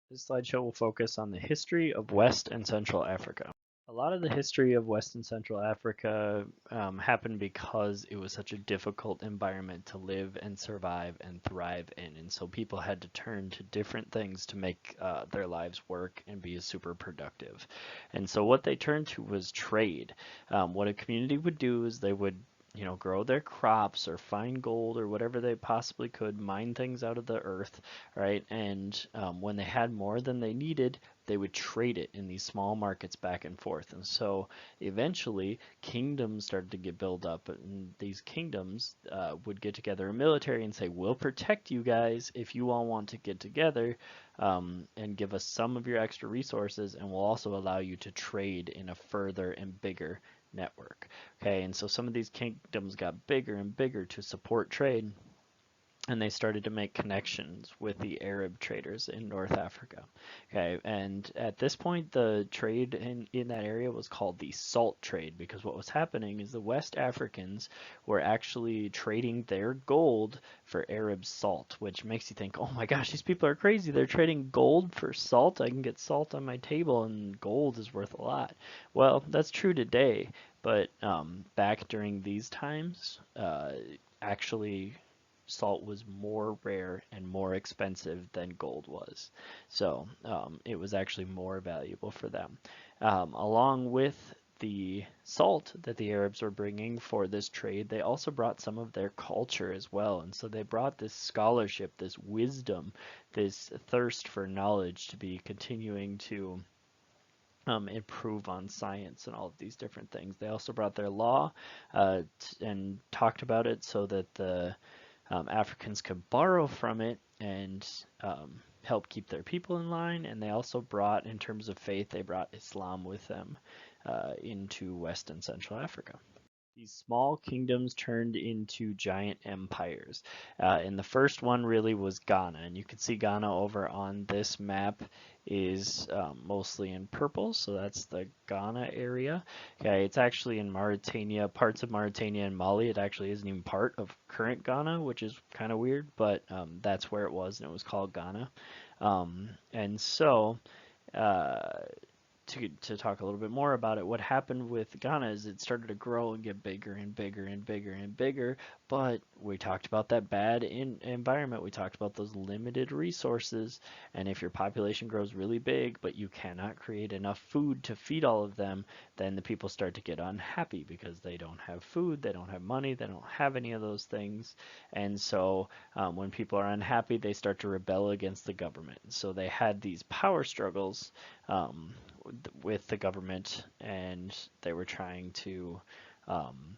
This slideshow will focus on the history of West and Central Africa. A lot of the history of West and Central Africa happened because it was such a difficult environment to live and survive and thrive in. And so people had to turn to different things to make their lives work and be super productive. And so what they turned to was trade. What a community would do is they would grow their crops or find gold or whatever they possibly could, mine things out of the earth, right? And when they had more than they needed, they would trade it in these small markets back and forth. And so eventually kingdoms started to get built up, and these kingdoms would get together a military and say, we'll protect you guys if you all want to get together and give us some of your extra resources, and we'll also allow you to trade in a further and bigger network. Okay, and so some of these kingdoms got bigger and bigger to support trade, and they started to make connections with the Arab traders in North Africa. Okay, and at this point, the trade in that area was called the salt trade, because what was happening is the West Africans were actually trading their gold for Arab salt, which makes you think, oh my gosh, these people are crazy. They're trading gold for salt. I can get salt on my table, and gold is worth a lot. Well, that's true today, but back during these times, actually salt was more rare and more expensive than gold was. So it was actually more valuable for them. Along with the salt that the Arabs were bringing for this trade, they also brought some of their culture as well. And so they brought this scholarship, this wisdom, this thirst for knowledge to be continuing to improve on science and all of these different things. They also brought their law and talked about it so that the Africans could borrow from it and help keep their people in line. And they also brought, in terms of faith, they brought Islam with them into West and Central Africa. These small kingdoms turned into giant empires. And the first one really was Ghana. And you can see Ghana over on this map is mostly in purple. So that's the Ghana area. Okay, it's actually in Mauritania, parts of Mauritania and Mali. It actually isn't even part of current Ghana, which is kind of weird, but that's where it was, and it was called Ghana. And so uh, to talk a little bit more about it, what happened with Ghana is it started to grow and get bigger and bigger and bigger and bigger. But we talked about that bad environment. We talked about those limited resources. And if your population grows really big, but you cannot create enough food to feed all of them, then the people start to get unhappy because they don't have food, they don't have money, they don't have any of those things. And so when people are unhappy, they start to rebel against the government. So they had these power struggles um, with the government, and they were trying to um,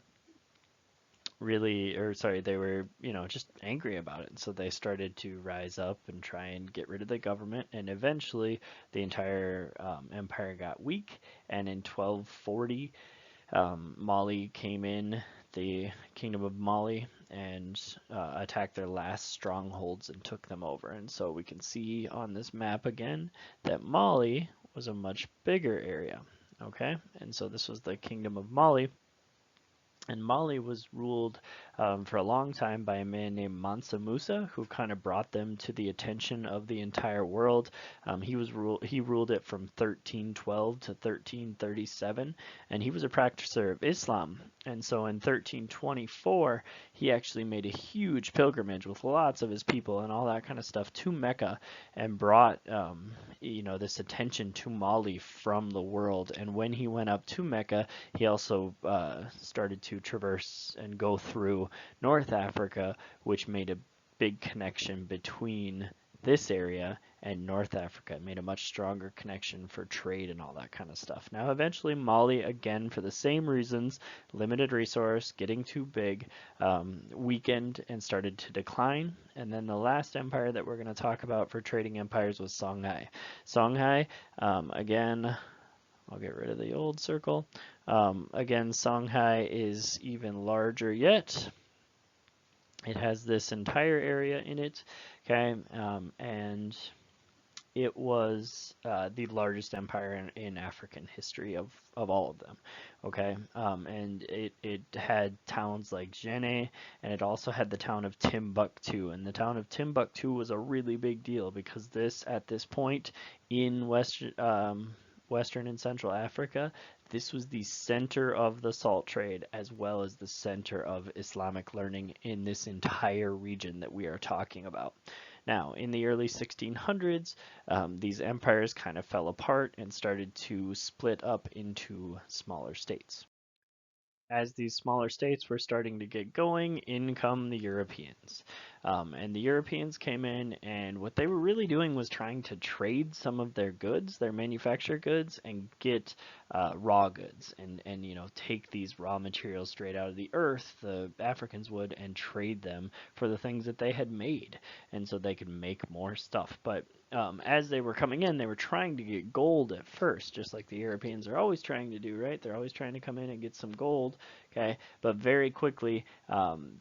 really, or sorry, they were, just angry about it. So they started to rise up and try and get rid of the government, and eventually the entire empire got weak. And in 1240, Mali came in, the Kingdom of Mali, and attacked their last strongholds and took them over. And so we can see on this map again that Mali was a much bigger area. Okay, and so this was the Kingdom of Mali, and Mali was ruled for a long time by a man named Mansa Musa, who kind of brought them to the attention of the entire world. He ruled it from 1312 to 1337, and he was a practicer of Islam. And so in 1324, he actually made a huge pilgrimage with lots of his people and all that kind of stuff to Mecca, and brought this attention to Mali from the world. And when he went up to Mecca, he also started to traverse and go through North Africa, which made a big connection between this area and North Africa. It made a much stronger connection for trade and all that kind of stuff. Now, eventually, Mali, again, for the same reasons, limited resource, getting too big, weakened and started to decline. And then the last empire that we're going to talk about for trading empires was Songhai. Songhai, again, I'll get rid of the old circle. Again, Songhai is even larger yet. It has this entire area in it, okay, and it was the largest empire in African history of all of them. Okay, and it had towns like Djenné, and it also had the town of Timbuktu. And the town of Timbuktu was a really big deal because this, at this point in Western and Central Africa, this was the center of the salt trade as well as the center of Islamic learning in this entire region that we are talking about. Now, in the early 1600s, these empires kind of fell apart and started to split up into smaller states. As these smaller states were starting to get going, in come the Europeans. And the Europeans came in, and what they were really doing was trying to trade some of their goods, their manufactured goods, and get raw goods, and take these raw materials straight out of the earth, the Africans would, and trade them for the things that they had made, and so they could make more stuff. But as they were coming in, they were trying to get gold at first, just like the Europeans are always trying to do, right? They're always trying to come in and get some gold, okay? But very quickly,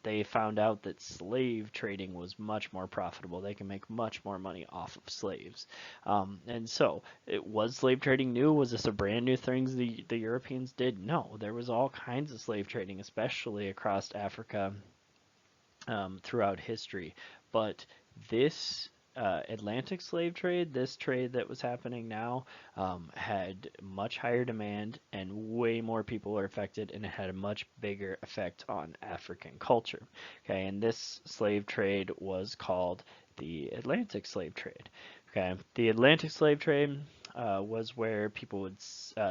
they found out that slave trading was much more profitable. They can make much more money off of slaves. And so, was slave trading new? Was this a brand new thing the Europeans did? No, there was all kinds of slave trading, especially across Africa throughout history. But this Atlantic slave trade, this trade that was happening now, had much higher demand and way more people were affected, and it had a much bigger effect on African culture. Okay, and this slave trade was called the Atlantic slave trade. Okay, the Atlantic slave trade was where people would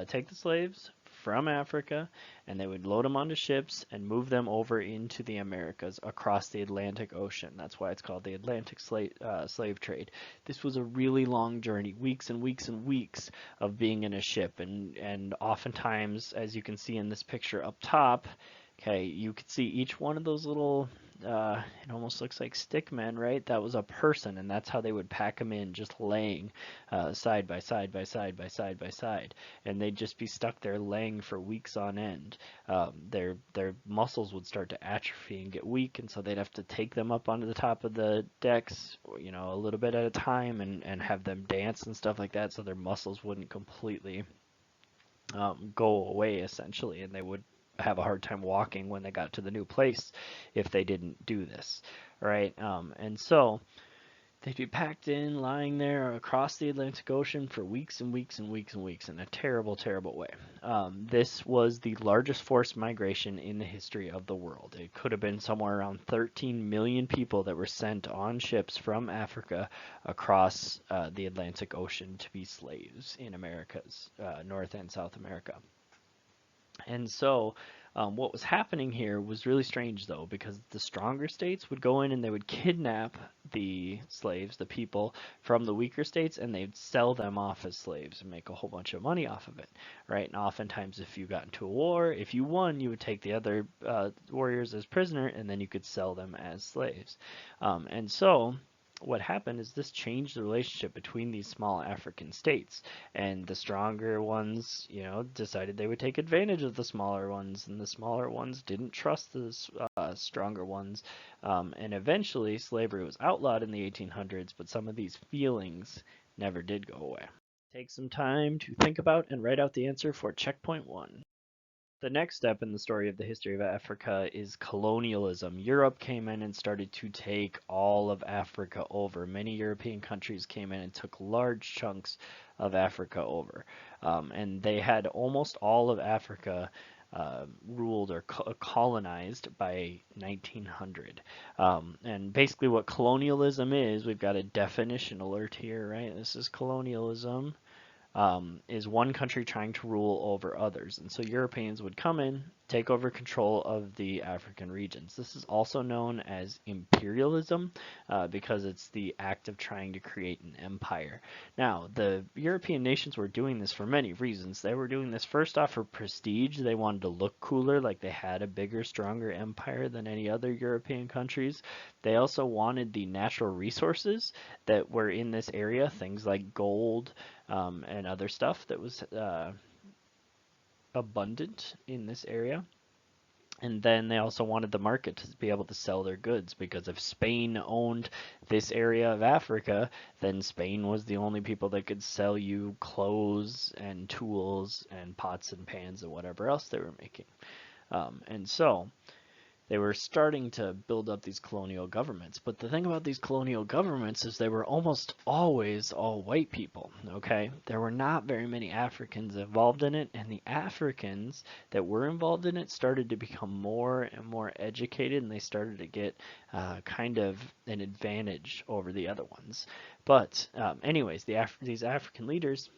take the slaves from Africa, and they would load them onto ships and move them over into the Americas across the Atlantic Ocean. That's why it's called the Atlantic slave trade. This was a really long journey, weeks and weeks and weeks of being in a ship, and oftentimes, as you can see in this picture up top, okay, you could see each one of those little it almost looks like stick men, right? That was a person, and that's how they would pack them in, just laying side by side by side by side by side, and they'd just be stuck there laying for weeks on end. Their muscles would start to atrophy and get weak, and so they'd have to take them up onto the top of the decks, a little bit at a time, and have them dance and stuff like that, so their muscles wouldn't completely go away essentially, and they would have a hard time walking when they got to the new place if they didn't do this, right? And so they'd be packed in, lying there across the Atlantic Ocean for weeks and weeks and weeks and weeks in a terrible, terrible way. This was the largest forced migration in the history of the world. It could have been somewhere around 13 million people that were sent on ships from Africa across the Atlantic Ocean to be slaves in America's North and South America. And so, what was happening here was really strange, though, because the stronger states would go in and they would kidnap the slaves, the people, from the weaker states, and they'd sell them off as slaves and make a whole bunch of money off of it, right? And oftentimes, if you got into a war, if you won, you would take the other warriors as prisoner, and then you could sell them as slaves. And so, what happened is this changed the relationship between these small African states, and the stronger ones, decided they would take advantage of the smaller ones, and the smaller ones didn't trust the stronger ones, and eventually slavery was outlawed in the 1800s, but some of these feelings never did go away. Take some time to think about and write out the answer for checkpoint 1. The next step in the story of the history of Africa is colonialism. Europe came in and started to take all of Africa over. Many European countries came in and took large chunks of Africa over. And they had almost all of Africa ruled or colonized by 1900. And basically what colonialism is, we've got a definition alert here, right? This is colonialism. Is one country trying to rule over others. And so Europeans would come in, take over control of the African regions. This is also known as imperialism because it's the act of trying to create an empire. Now, the European nations were doing this for many reasons. They were doing this first off for prestige. They wanted to look cooler, like they had a bigger, stronger empire than any other European countries. They also wanted the natural resources that were in this area, things like gold, and other stuff that was abundant in this area. And then they also wanted the market to be able to sell their goods, because if Spain owned this area of Africa, then Spain was the only people that could sell you clothes and tools and pots and pans and whatever else they were making. And so they were starting to build up these colonial governments. But the thing about these colonial governments is they were almost always all white people, okay? There were not very many Africans involved in it, and the Africans that were involved in it started to become more and more educated, and they started to get kind of an advantage over the other ones. But anyways, these African leaders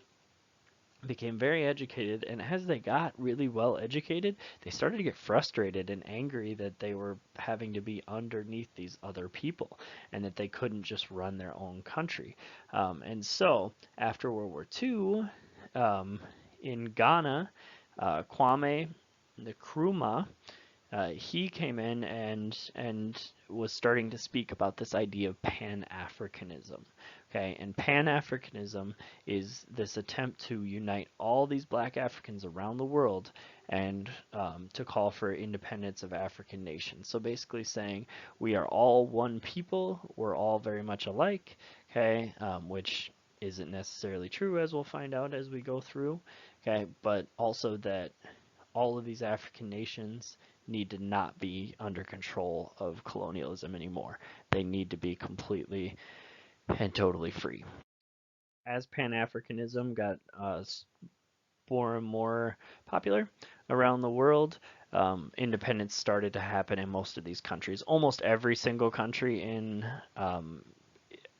became very educated, and as they got really well educated, they started to get frustrated and angry that they were having to be underneath these other people and that they couldn't just run their own country. And so after World War II, in Ghana, Kwame Nkrumah, he came in and was starting to speak about this idea of Pan-Africanism. Okay, and Pan-Africanism is this attempt to unite all these black Africans around the world and to call for independence of African nations. So basically saying we are all one people, we're all very much alike, okay, which isn't necessarily true, as we'll find out as we go through, okay, but also that all of these African nations need to not be under control of colonialism anymore. They need to be completely and totally free. As Pan-Africanism got more and more popular around the world, independence started to happen in most of these countries. Almost every single country in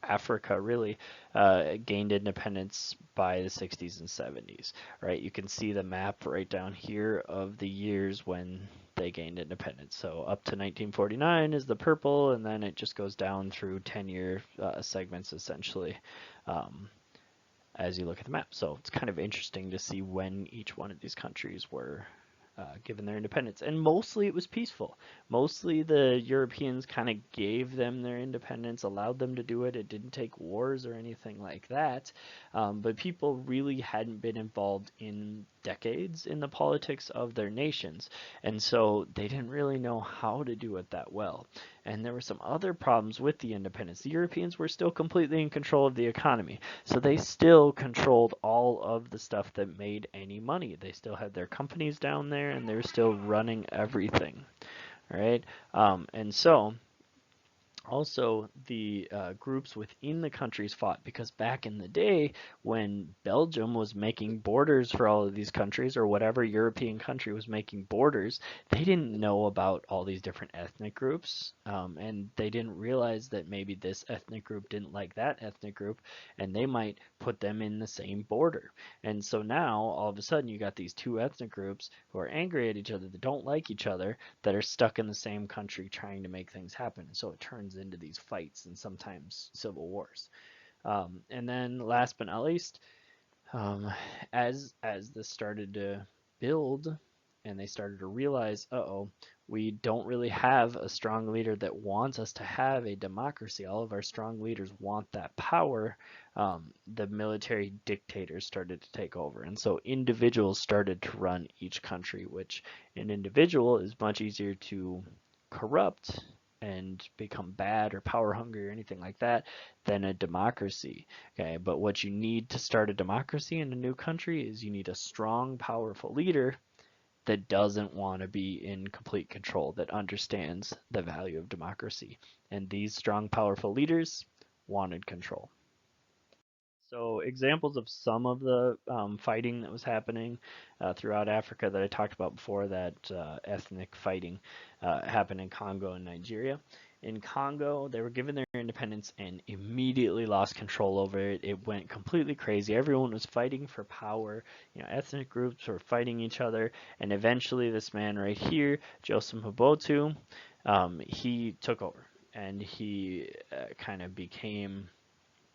Africa really gained independence by the 60s and 70s, right? You can see the map right down here of the years when they gained independence. So up to 1949 is the purple, and then it just goes down through 10-year segments essentially as you look at the map. So it's kind of interesting to see when each one of these countries were given their independence. And mostly it was peaceful. Mostly the Europeans kind of gave them their independence, allowed them to do it. It didn't take wars or anything like that. But people really hadn't been involved in decades in the politics of their nations. And so they didn't really know how to do it that well. And there were some other problems with the independence. The Europeans were still completely in control of the economy. So they still controlled all of the stuff that made any money. They still had their companies down there, and they're still running everything, right? And so also the groups within the countries fought, because back in the day when Belgium was making borders for all of these countries, or whatever European country was making borders, they didn't know about all these different ethnic groups, and they didn't realize that maybe this ethnic group didn't like that ethnic group, and they might put them in the same border. And so now all of a sudden you got these two ethnic groups who are angry at each other, that don't like each other, that are stuck in the same country trying to make things happen. So it turns into these fights and sometimes civil wars. And then last but not least, as this started to build and they started to realize, uh-oh, we don't really have a strong leader that wants us to have a democracy. All of our strong leaders want that power. The military dictators started to take over. And so individuals started to run each country, which an individual is much easier to corrupt and become bad or power hungry or anything like that than a democracy. Okay, but what you need to start a democracy in a new country is you need a strong, powerful leader that doesn't want to be in complete control, that understands the value of democracy. And these strong, powerful leaders wanted control. So examples of some of the fighting that was happening throughout Africa that I talked about before, that ethnic fighting happened in Congo and Nigeria. In Congo, they were given their independence and immediately lost control over it. It went completely crazy. Everyone was fighting for power. You know, ethnic groups were fighting each other, and eventually this man right here, Joseph Mobutu, he took over, and he kind of became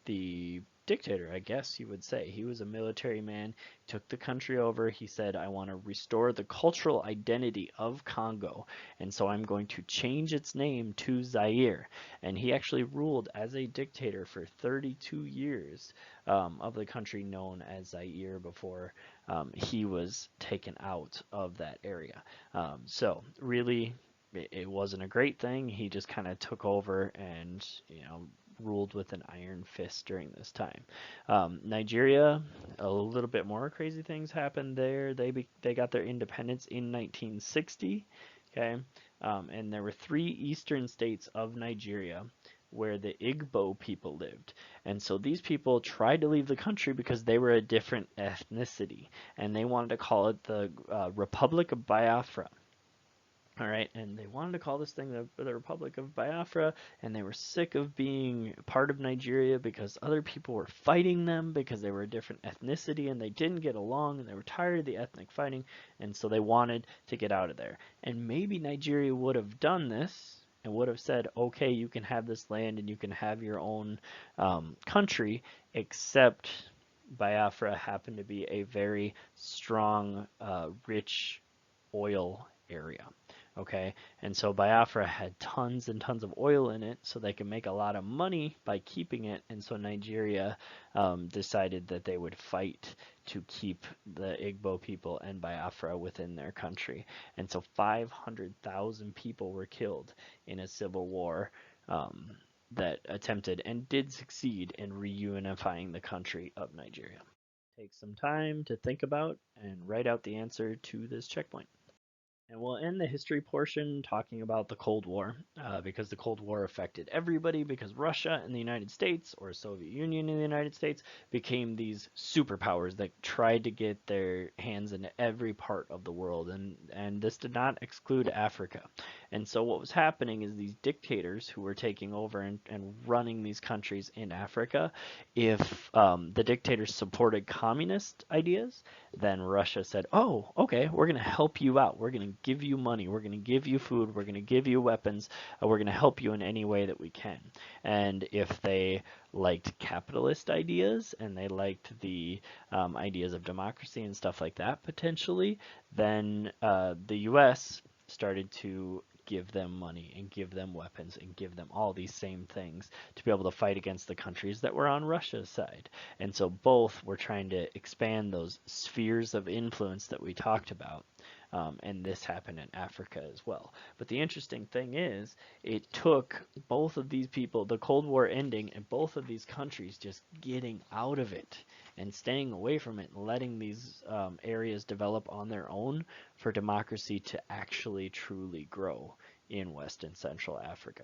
the dictator, I guess you would say. He was a military man, took the country over. He said, I want to restore the cultural identity of Congo, and so I'm going to change its name to Zaire. And he actually ruled as a dictator for 32 years of the country known as Zaire before he was taken out of that area. So really, it wasn't a great thing. He just kind of took over and, ruled with an iron fist during this time. Nigeria, a little bit more crazy things happened there. They got their independence in 1960. Okay, and there were three eastern states of Nigeria where the Igbo people lived. And so these people tried to leave the country because they were a different ethnicity, and they wanted to call it the Republic of Biafra. All right, and they wanted to call this thing the Republic of Biafra, and they were sick of being part of Nigeria because other people were fighting them because they were a different ethnicity and they didn't get along and they were tired of the ethnic fighting, and so they wanted to get out of there. And maybe Nigeria would have done this and would have said, okay, you can have this land and you can have your own country, except Biafra happened to be a very strong, rich oil area. Okay, and so Biafra had tons and tons of oil in it, so they could make a lot of money by keeping it. And so Nigeria decided that they would fight to keep the Igbo people and Biafra within their country. And so 500,000 people were killed in a civil war that attempted and did succeed in reunifying the country of Nigeria. Take some time to think about and write out the answer to this checkpoint. And we'll end the history portion talking about the Cold War, because the Cold War affected everybody because Russia and the United States, or Soviet Union and the United States, became these superpowers that tried to get their hands into every part of the world, and this did not exclude Africa. And so what was happening is these dictators who were taking over and running these countries in Africa, if the dictators supported communist ideas, then Russia said, oh, okay, we're going to help you out. We're going to give you money. We're going to give you food. We're going to give you weapons. We're going to help you in any way that we can. And if they liked capitalist ideas and they liked the ideas of democracy and stuff like that, potentially, then the U.S. started to give them money and give them weapons and give them all these same things to be able to fight against the countries that were on Russia's side. And so both were trying to expand those spheres of influence that we talked about. And this happened in Africa as well. But the interesting thing is, it took both of these people, the Cold War ending, and both of these countries just getting out of it and staying away from it and letting these areas develop on their own for democracy to actually truly grow in West and Central Africa.